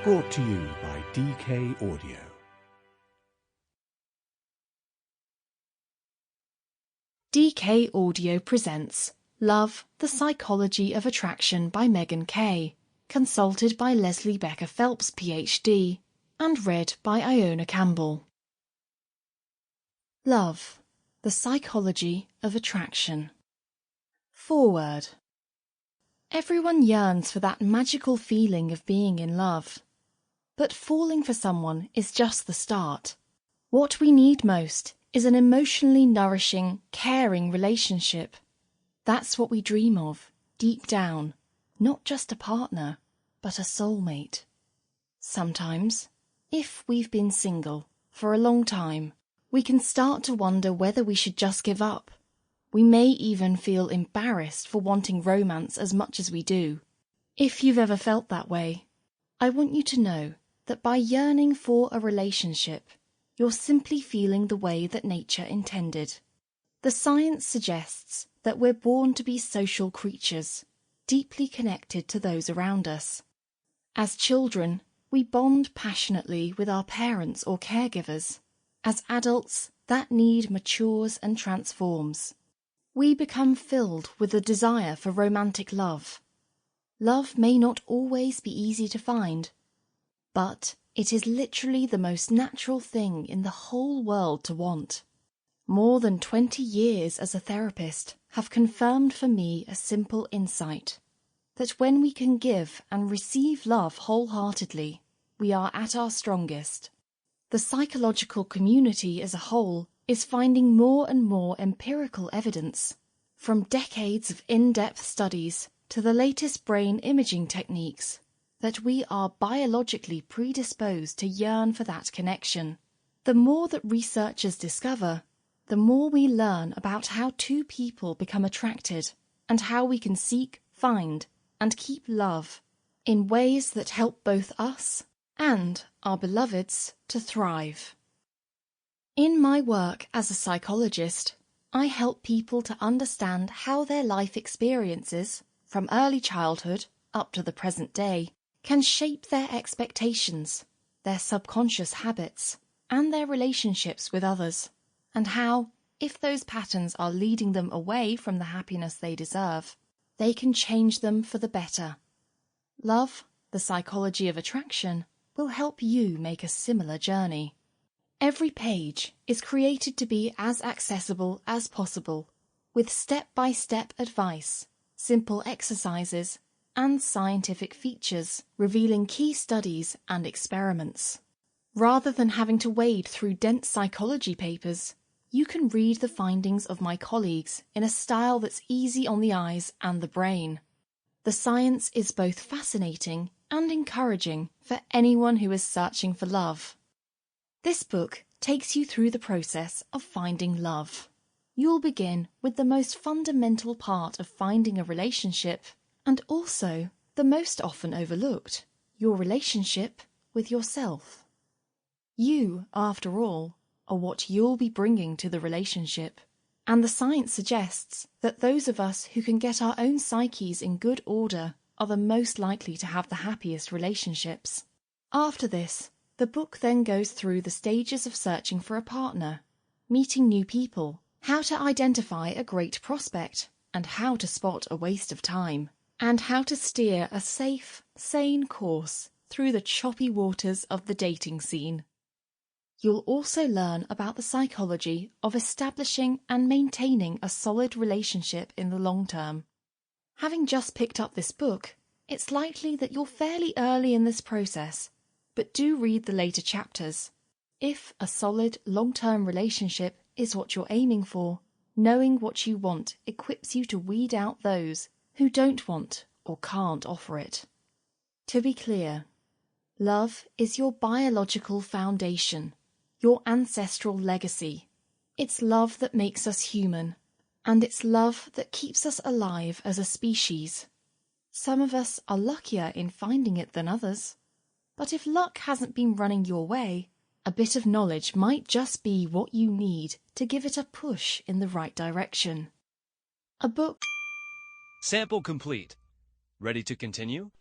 Brought to you by DK Audio. DK Audio presents Love, the Psychology of Attraction by Megan Kay, consulted by Leslie Becker Phelps, PhD, and read by Iona Campbell. Love, the Psychology of Attraction. Foreword. Everyone yearns for that magical feeling of being in love. But falling for someone is just the start. What we need most is an emotionally nourishing, caring relationship. That's what we dream of, deep down. Not just a partner, but a soulmate. Sometimes, if we've been single for a long time, we can start to wonder whether we should just give up. We may even feel embarrassed for wanting romance as much as we do. If you've ever felt that way, I want you to know that by yearning for a relationship, you're simply feeling the way that nature intended. The science suggests that we're born to be social creatures, deeply connected to those around us. As children, we bond passionately with our parents or caregivers. As adults, that need matures and transforms. We become filled with a desire for romantic love. Love may not always be easy to find, but it is literally the most natural thing in the whole world to want. More than 20 years as a therapist have confirmed for me a simple insight, that when we can give and receive love wholeheartedly, we are at our strongest. The psychological community as a whole is finding more and more empirical evidence, from decades of in-depth studies to the latest brain imaging techniques, that we are biologically predisposed to yearn for that connection. The more that researchers discover, the more we learn about how two people become attracted and how we can seek, find, and keep love in ways that help both us and our beloveds to thrive. In my work as a psychologist, I help people to understand how their life experiences, from early childhood up to the present day, can shape their expectations, their subconscious habits, and their relationships with others, and how, if those patterns are leading them away from the happiness they deserve, they can change them for the better. Love, the Psychology of Attraction, will help you make a similar journey. Every page is created to be as accessible as possible, with step-by-step advice, simple exercises, and scientific features revealing key studies and experiments. Rather than having to wade through dense psychology papers, you can read the findings of my colleagues in a style that's easy on the eyes and the brain. The science is both fascinating and encouraging for anyone who is searching for love. This book takes you through the process of finding love. You'll begin with the most fundamental part of finding a relationship, and also the most often overlooked, your relationship with yourself. You, after all, are what you'll be bringing to the relationship, and the science suggests that those of us who can get our own psyches in good order are the most likely to have the happiest relationships. After this, the book then goes through the stages of searching for a partner, meeting new people, how to identify a great prospect, and how to spot a waste of time, and how to steer a safe, sane course through the choppy waters of the dating scene. You'll also learn about the psychology of establishing and maintaining a solid relationship in the long term. Having just picked up this book, it's likely that you're fairly early in this process, but do read the later chapters. If a solid, long-term relationship is what you're aiming for, knowing what you want equips you to weed out those who don't want or can't offer it. To be clear, love is your biological foundation, your ancestral legacy. It's love that makes us human, and it's love that keeps us alive as a species. Some of us are luckier in finding it than others, but if luck hasn't been running your way, a bit of knowledge might just be what you need to give it a push in the right direction. A book. Sample complete. Ready to continue?